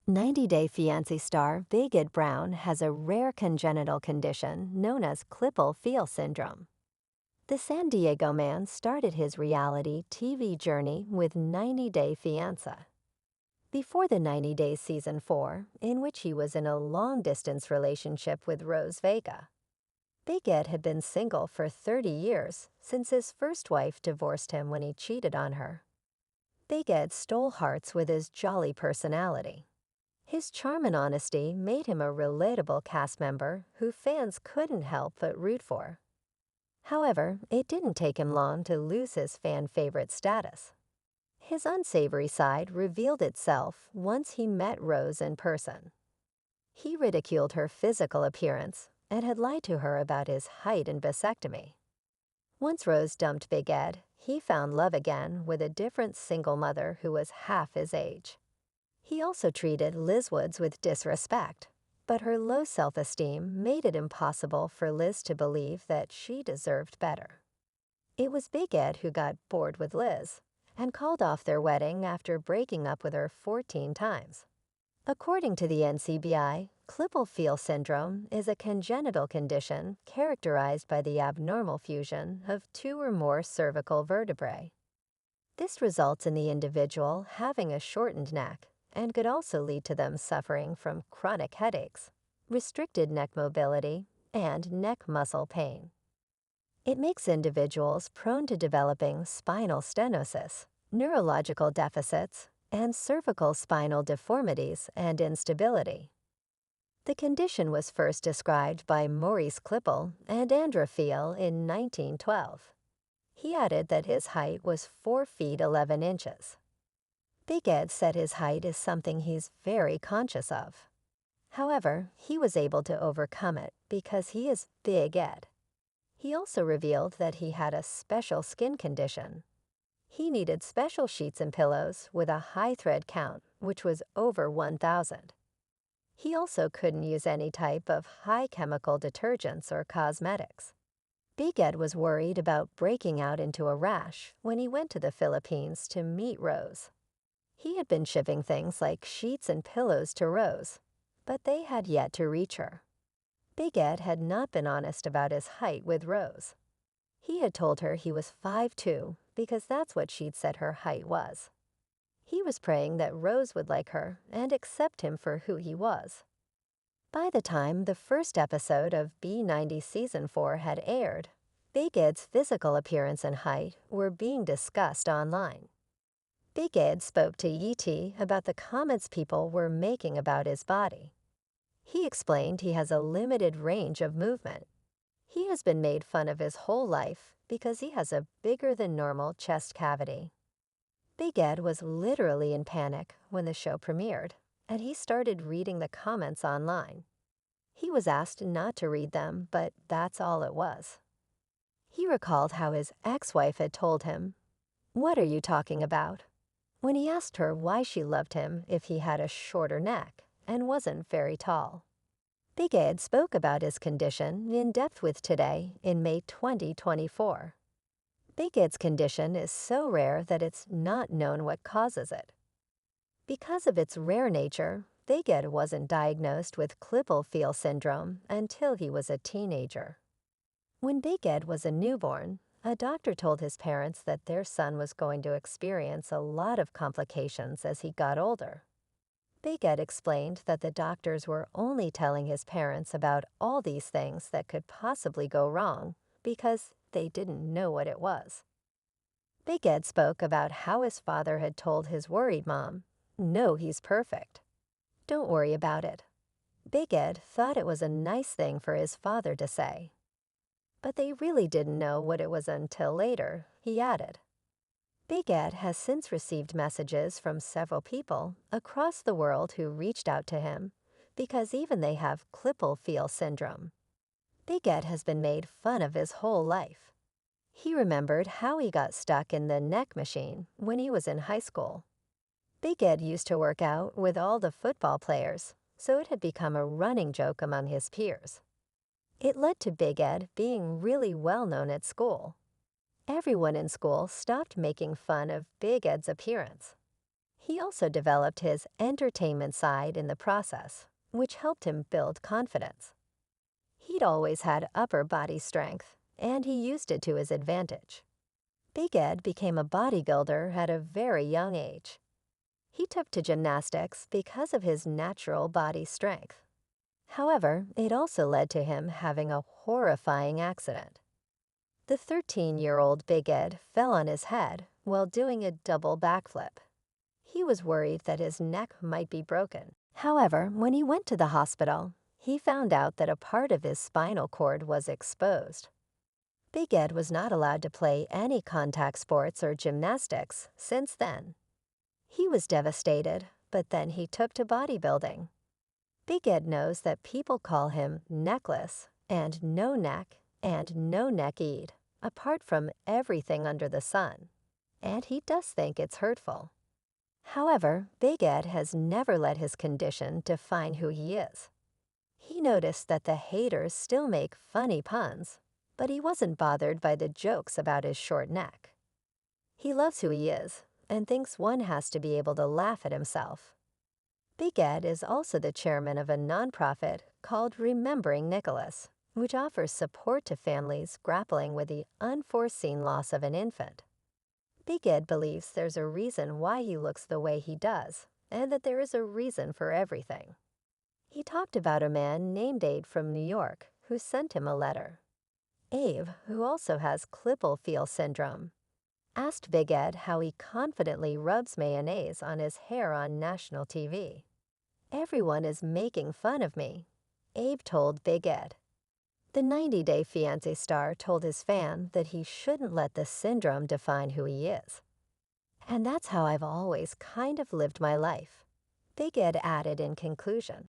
90-Day Fiancé star Big Ed Brown has a rare congenital condition known as Klippel-Feil syndrome. The San Diego man started his reality TV journey with 90-Day Fiancé. Before the 90 Days Season 4, in which he was in a long-distance relationship with Rose Vega, Big Ed had been single for 30 years since his first wife divorced him when he cheated on her. Big Ed stole hearts with his jolly personality. His charm and honesty made him a relatable cast member who fans couldn't help but root for. However, it didn't take him long to lose his fan favorite status. His unsavory side revealed itself once he met Rose in person. He ridiculed her physical appearance and had lied to her about his height and vasectomy. Once Rose dumped Big Ed, he found love again with a different single mother who was half his age. He also treated Liz Woods with disrespect, but her low self-esteem made it impossible for Liz to believe that she deserved better. It was Big Ed who got bored with Liz and called off their wedding after breaking up with her 14 times. According to the NCBI, Klippel-Feil syndrome is a congenital condition characterized by the abnormal fusion of two or more cervical vertebrae. This results in the individual having a shortened neck and could also lead to them suffering from chronic headaches, restricted neck mobility, and neck muscle pain. It makes individuals prone to developing spinal stenosis, neurological deficits, and cervical spinal deformities and instability. The condition was first described by Maurice Klippel and Andra Feil in 1912. He added that his height was 4 feet 11 inches. Big Ed said his height is something he's very conscious of. However, he was able to overcome it because he is Big Ed. He also revealed that he had a special skin condition. He needed special sheets and pillows with a high thread count, which was over 1,000. He also couldn't use any type of high chemical detergents or cosmetics. Big Ed was worried about breaking out into a rash when he went to the Philippines to meet Rose. He had been shipping things like sheets and pillows to Rose, but they had yet to reach her. Big Ed had not been honest about his height with Rose. He had told her he was 5'2" because that's what she'd said her height was. He was praying that Rose would like her and accept him for who he was. By the time the first episode of B90 Season 4 had aired, Big Ed's physical appearance and height were being discussed online. Big Ed spoke to ET about the comments people were making about his body. He explained he has a limited range of movement. He has been made fun of his whole life because he has a bigger than normal chest cavity. Big Ed was literally in panic when the show premiered, and he started reading the comments online. He was asked not to read them, but that's all it was. He recalled how his ex-wife had told him, "What are you talking about?" when he asked her why she loved him if he had a shorter neck and wasn't very tall. Big Ed spoke about his condition in depth with Today in May 2024. Big Ed's condition is so rare that it's not known what causes it. Because of its rare nature, Big Ed wasn't diagnosed with Klippel-Feil syndrome until he was a teenager. When Big Ed was a newborn, a doctor told his parents that their son was going to experience a lot of complications as he got older. Big Ed explained that the doctors were only telling his parents about all these things that could possibly go wrong because they didn't know what it was. Big Ed spoke about how his father had told his worried mom, "No, he's perfect. Don't worry about it." Big Ed thought it was a nice thing for his father to say. But they really didn't know what it was until later, he added. Big Ed has since received messages from several people across the world who reached out to him because even they have Klippel-Feil syndrome. Big Ed has been made fun of his whole life. He remembered how he got stuck in the neck machine when he was in high school. Big Ed used to work out with all the football players, so it had become a running joke among his peers. It led to Big Ed being really well known at school. Everyone in school stopped making fun of Big Ed's appearance. He also developed his entertainment side in the process, which helped him build confidence. He'd always had upper body strength, and he used it to his advantage. Big Ed became a bodybuilder at a very young age. He took to gymnastics because of his natural body strength. However, it also led to him having a horrifying accident. The 13-year-old Big Ed fell on his head while doing a double backflip. He was worried that his neck might be broken. However, when he went to the hospital, he found out that a part of his spinal cord was exposed. Big Ed was not allowed to play any contact sports or gymnastics since then. He was devastated, but then he took to bodybuilding. Big Ed knows that people call him necklace and no neck and no neck-eed, apart from everything under the sun, and he does think it's hurtful. However, Big Ed has never let his condition define who he is. He noticed that the haters still make funny puns, but he wasn't bothered by the jokes about his short neck. He loves who he is and thinks one has to be able to laugh at himself. Big Ed is also the chairman of a nonprofit called Remembering Nicholas, which offers support to families grappling with the unforeseen loss of an infant. Big Ed believes there's a reason why he looks the way he does, and that there is a reason for everything. He talked about a man named Abe from New York who sent him a letter. Abe, who also has Klippel-Feil syndrome, asked Big Ed how he confidently rubs mayonnaise on his hair on national TV. "Everyone is making fun of me," Abe told Big Ed. The 90-Day Fiancé star told his fan that he shouldn't let the syndrome define who he is. "And that's how I've always kind of lived my life," Big Ed added in conclusion.